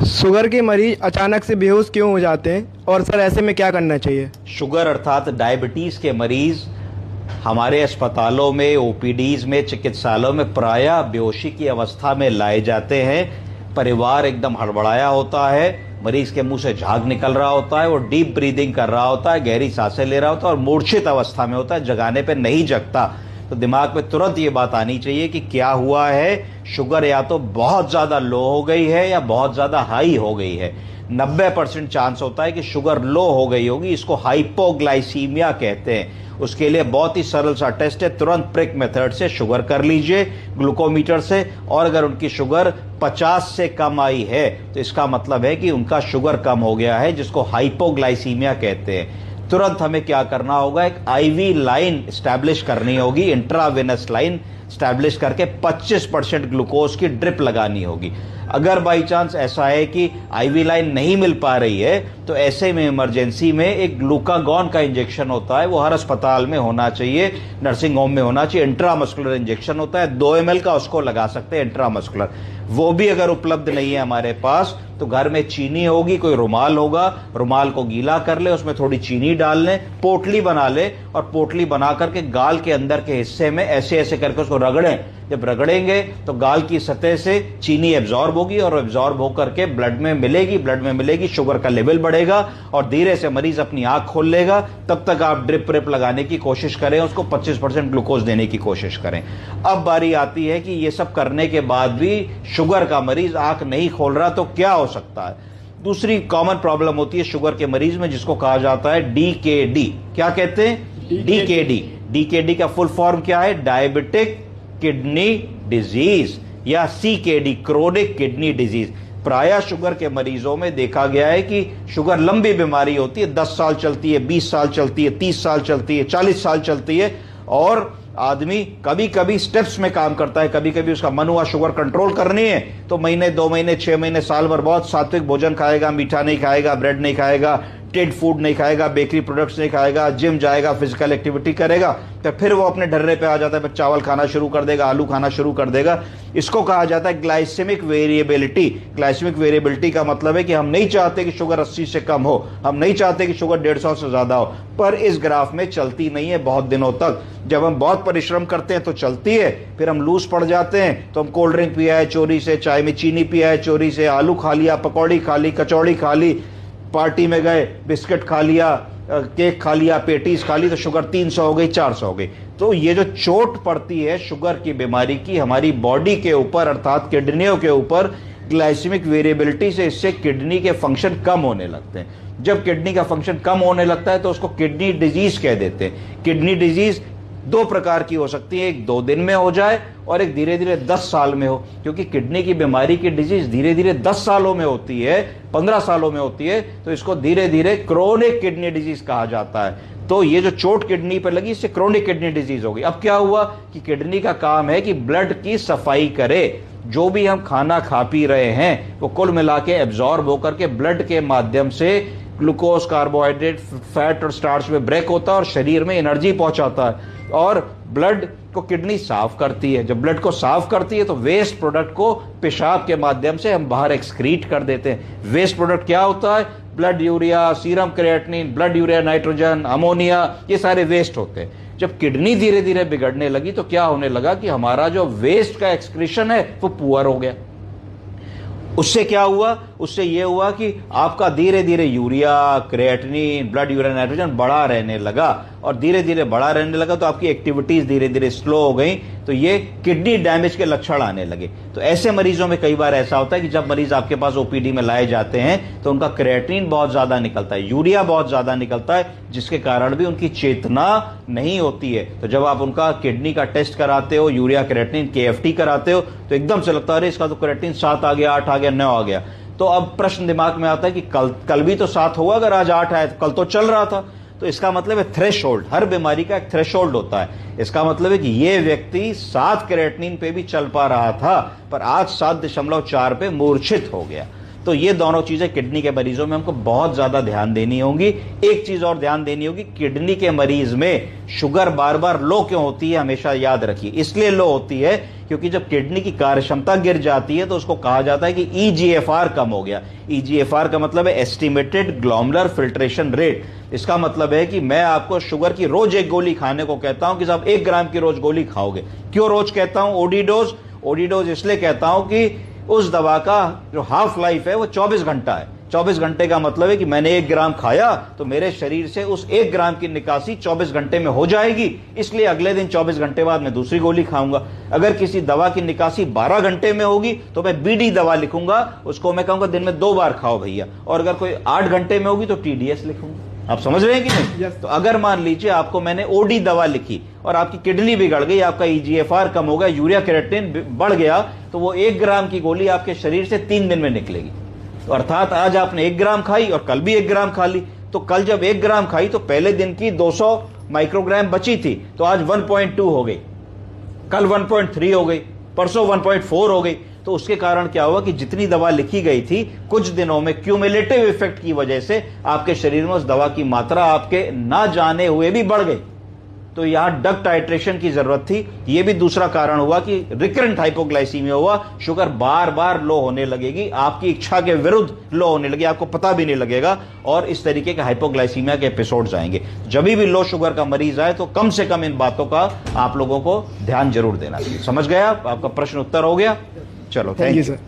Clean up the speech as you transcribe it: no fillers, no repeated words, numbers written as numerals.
Sugar के मरीज अचानक से बेहोश क्यों हो जाते हैं और सर ऐसे में क्या करना चाहिए? शुगर अर्थात डायबिटीज के मरीज हमारे अस्पतालों में, ओपीडीज में, चिकित्सालयों में प्रायः बेहोशी की अवस्था में लाए जाते हैं। परिवार एकदम हड़बड़ाया होता है, मरीज के मुंह से झाग निकल रहा होता है, वो डीप ब्रीदिंग कर रहा होता है, गहरी सांसें ले रहा होता है और मूर्छित अवस्था में होता है, जगाने पे नहीं जगता। तो दिमाग में तुरंत ये बात आनी चाहिए कि क्या हुआ है, शुगर या तो बहुत ज्यादा लो हो गई है या बहुत ज्यादा हाई हो गई है। 90% चांस होता है कि शुगर लो हो गई होगी, इसको हाइपोग्लाइसीमिया कहते हैं। उसके लिए बहुत ही सरल सा टेस्ट है, तुरंत प्रिक मेथड से शुगर कर लीजिए ग्लूकोमीटर से, और अगर उनकी शुगर 50 से कम आई है तो इसका मतलब है कि उनका शुगर कम हो गया है, जिसको हाइपोग्लाइसीमिया कहते हैं। तुरंत हमें क्या करना होगा, एक आईवी लाइन स्टैब्लिश करनी होगी, इंट्रावेनस लाइन स्टैब्लिश करके 25% ग्लूकोज की ड्रिप लगानी होगी। अगर बाई चांस ऐसा है कि आईवी लाइन नहीं मिल पा रही है तो ऐसे में इमरजेंसी में एक ग्लूकागॉन का इंजेक्शन होता है, वो हर अस्पताल में होना चाहिए, नर्सिंग होम में होना चाहिए। इंट्रामस्कुलर इंजेक्शन होता है 2 ml का, उसको लगा सकते हैं इंट्रामस्कुलर। वो भी अगर उपलब्ध नहीं है हमारे पास तो घर में चीनी होगी, कोई रुमाल होगा, रुमाल को गीला कर ले, उसमें थोड़ी चीनी डाल लें, पोटली बना ले और पोटली बना करके गाल के अंदर के हिस्से में ऐसे ऐसे करके उसको रगड़ें। जब रगड़ेंगे तो गाल की सतह से चीनी एब्जॉर्ब होगी और एब्जॉर्ब होकर के ब्लड में मिलेगी, शुगर का लेवल बढ़ेगा और धीरे से मरीज अपनी आंख खोल लेगा। तब तक आप ड्रिप व्रिप लगाने की कोशिश करें, उसको 25% ग्लूकोज देने की कोशिश करें। अब बारी आती है कि ये सब करने के बाद भी शुगर का मरीज आंख नहीं खोल रहा तो क्या हो सकता है। दूसरी कॉमन प्रॉब्लम होती है शुगर के मरीज में, जिसको कहा जाता है डीकेडी। क्या कहते हैं? डीकेडी। डीकेडी का फुल फॉर्म क्या है? डायबिटिक किडनी डिजीज या सीकेडी, क्रोनिक किडनी डिजीज। प्रायः शुगर के मरीजों में देखा गया है कि शुगर लंबी बीमारी होती है, 10 साल चलती है, 20 साल चलती है, 30 साल चलती है, 40 साल चलती है, और आदमी कभी कभी स्टेप्स में काम करता है। कभी कभी उसका मन हुआ शुगर कंट्रोल करनी है तो महीने, 2 महीने, 6 महीने, साल भर बहुत सात्विक भोजन खाएगा, मीठा नहीं खाएगा, ब्रेड नहीं खाएगा, टेड फूड नहीं खाएगा, बेकरी प्रोडक्ट्स नहीं खाएगा, जिम जाएगा, फिजिकल एक्टिविटी करेगा, तो फिर वो अपने ढर्रे पे आ जाता है, फिर चावल खाना शुरू कर देगा, आलू खाना शुरू कर देगा। इसको कहा जाता है ग्लाइसेमिक वेरिएबिलिटी। ग्लाइसेमिक वेरिएबिलिटी का मतलब है कि हम नहीं चाहते कि शुगर 80 से कम हो, हम नहीं चाहते कि शुगर 150 से ज्यादा हो, पर इस ग्राफ में चलती नहीं है बहुत दिनों तक। जब हम बहुत परिश्रम करते हैं तो चलती है, फिर हम लूज पड़ जाते हैं तो हम कोल्ड ड्रिंक पिया है चोरी से, चाय में चीनी पिया है चोरी से, आलू खा लिया, पकौड़ी खा ली, कचौड़ी खा ली, पार्टी में गए, बिस्किट खा लिया, केक खा लिया, पेटीज खा ली, तो शुगर 300 हो गई, 400 हो गई। तो ये जो चोट पड़ती है शुगर की बीमारी की हमारी बॉडी के ऊपर अर्थात किडनियों के ऊपर, ग्लाइसेमिक वेरिएबिलिटी से, इससे किडनी के फंक्शन कम होने लगते हैं। जब किडनी का फंक्शन कम होने लगता है तो उसको किडनी डिजीज कह देते हैं। किडनी डिजीज 2 प्रकार की हो सकती है, एक 2 दिन में हो जाए और एक धीरे धीरे 10 साल में हो, क्योंकि किडनी की बीमारी की डिजीज धीरे धीरे 10 सालों में होती है, 15 सालों में होती है, तो इसको धीरे धीरे क्रोनिक किडनी डिजीज कहा जाता है। तो ये जो चोट किडनी पर लगी इससे क्रोनिक किडनी डिजीज होगी। अब क्या हुआ कि किडनी का काम है कि ब्लड की सफाई करे, जो भी हम खाना खा पी रहे हैं वो कुल मिला के एब्जॉर्ब होकर के ब्लड के माध्यम से ग्लूकोज, कार्बोहाइड्रेट, फैट और स्टार्च में ब्रेक होता है और शरीर में एनर्जी पहुंचाता है, और ब्लड को किडनी साफ करती है। जब ब्लड को साफ करती है तो वेस्ट प्रोडक्ट को पेशाब के माध्यम से हम बाहर एक्सक्रीट कर देते हैं। वेस्ट प्रोडक्ट क्या होता है? Blood urea, serum creatinine, blood urea nitrogen, ammonia, ये सारे वेस्ट होते हैं। जब किडनी धीरे धीरे बिगड़ने लगी तो क्या होने लगा कि हमारा जो वेस्ट का एक्सक्रीशन है वो पुअर हो गया। उससे क्या हुआ? उससे यह हुआ कि आपका धीरे धीरे urea, creatinine, blood urea nitrogen बढ़ा रहने लगा, और धीरे धीरे बढ़ा रहने लगा तो आपकी एक्टिविटीज धीरे धीरे स्लो हो गई, तो ये किडनी डैमेज के लक्षण आने लगे। तो ऐसे मरीजों में कई बार ऐसा होता है कि जब मरीज आपके पास ओपीडी में लाए जाते हैं तो उनका क्रिएटिनिन बहुत ज्यादा निकलता है, यूरिया बहुत ज्यादा निकलता है, जिसके कारण भी उनकी चेतना नहीं होती है। तो जब आप उनका किडनी का टेस्ट कराते हो, यूरिया, क्रिएटिनिन, केएफटी कराते हो, तो एकदम से लगता है अरे इसका तो क्रिएटिनिन 7 आ गया, 8 आ गया, 9 आ गया। तो अब प्रश्न दिमाग में आता है कि कल भी तो 7 हुआ, अगर आज 8 आया तो कल तो चल रहा था। तो इसका मतलब है थ्रेशोल्ड, हर बीमारी का एक थ्रेशोल्ड होता है। इसका मतलब है कि ये व्यक्ति 7 क्रिएटिनिन पे भी चल पा रहा था पर आज 7.4 पे मूर्छित हो गया। तो ये दोनों चीजें किडनी के मरीजों में हमको बहुत ज्यादा ध्यान देनी होगी। एक चीज और ध्यान देनी होगी, किडनी के मरीज में शुगर बार बार लो क्यों होती है, हमेशा याद रखिए। इसलिए लो होती है क्योंकि जब किडनी की कार्यक्षमता गिर जाती है तो उसको कहा जाता है कि ईजीएफआर कम हो गया। ईजीएफआर का मतलब है एस्टिमेटेड ग्लोमेरुलर फिल्ट्रेशन रेट। इसका मतलब है कि मैं आपको शुगर की रोज एक गोली खाने को कहता हूं कि साहब 1 ग्राम की रोज गोली खाओगे। क्यों रोज कहता हूं ओडी डोज इसलिए कहता हूं कि उस दवा का जो हाफ लाइफ है वो 24 घंटा है। 24 घंटे का मतलब है कि मैंने 1 ग्राम खाया तो मेरे शरीर से उस 1 ग्राम की निकासी 24 घंटे में हो जाएगी, इसलिए अगले दिन 24 घंटे बाद मैं दूसरी गोली खाऊंगा। अगर किसी दवा की निकासी 12 घंटे में होगी तो मैं बीडी दवा लिखूंगा, उसको मैं कहूंगा दिन में 2 बार खाओ भैया। और अगर कोई 8 घंटे में होगी तो टीडीएस लिखूंगा। आप समझ रहे हैं कि नहीं? तो अगर मान लीजिए आपको मैंने ओडी दवा लिखी और आपकी किडनी बिगड़ गई, आपका ईजीएफआर कम हो गया, यूरिया क्रिएटिनिन बढ़ गया, तो वो 1 ग्राम की गोली आपके शरीर से 3 दिन में निकलेगी। तो अर्थात आज आपने 1 ग्राम खाई और कल भी 1 ग्राम खा ली, तो कल जब 1 ग्राम खाई तो पहले दिन की 200 माइक्रोग्राम बची थी, तो आज 1.2 हो गई, कल 1.3 हो गई, परसों 1.4 हो गई। तो उसके कारण क्या हुआ कि जितनी दवा लिखी गई थी कुछ दिनों में क्यूमुलेटिव इफेक्ट की वजह से आपके शरीर में उस दवा की मात्रा आपके ना जाने हुए भी बढ़ गई। तो यहां ड्रग टाइट्रेशन की जरूरत थी। यह भी दूसरा कारण हुआ कि रिकरेंट हाइपोग्लाइसीमिया हुआ, शुगर बार बार लो होने लगेगी, आपकी इच्छा के विरुद्ध लो होने लगेगी, आपको पता भी नहीं लगेगा, और इस तरीके के हाइपोग्लाइसीमिया के एपिसोड्स आएंगे। जब भी लो शुगर का मरीज आए तो कम से कम इन बातों का आप लोगों को ध्यान जरूर देना चाहिए। समझ गया? आपका प्रश्न उत्तर हो गया? चलो, थैंक यू सर।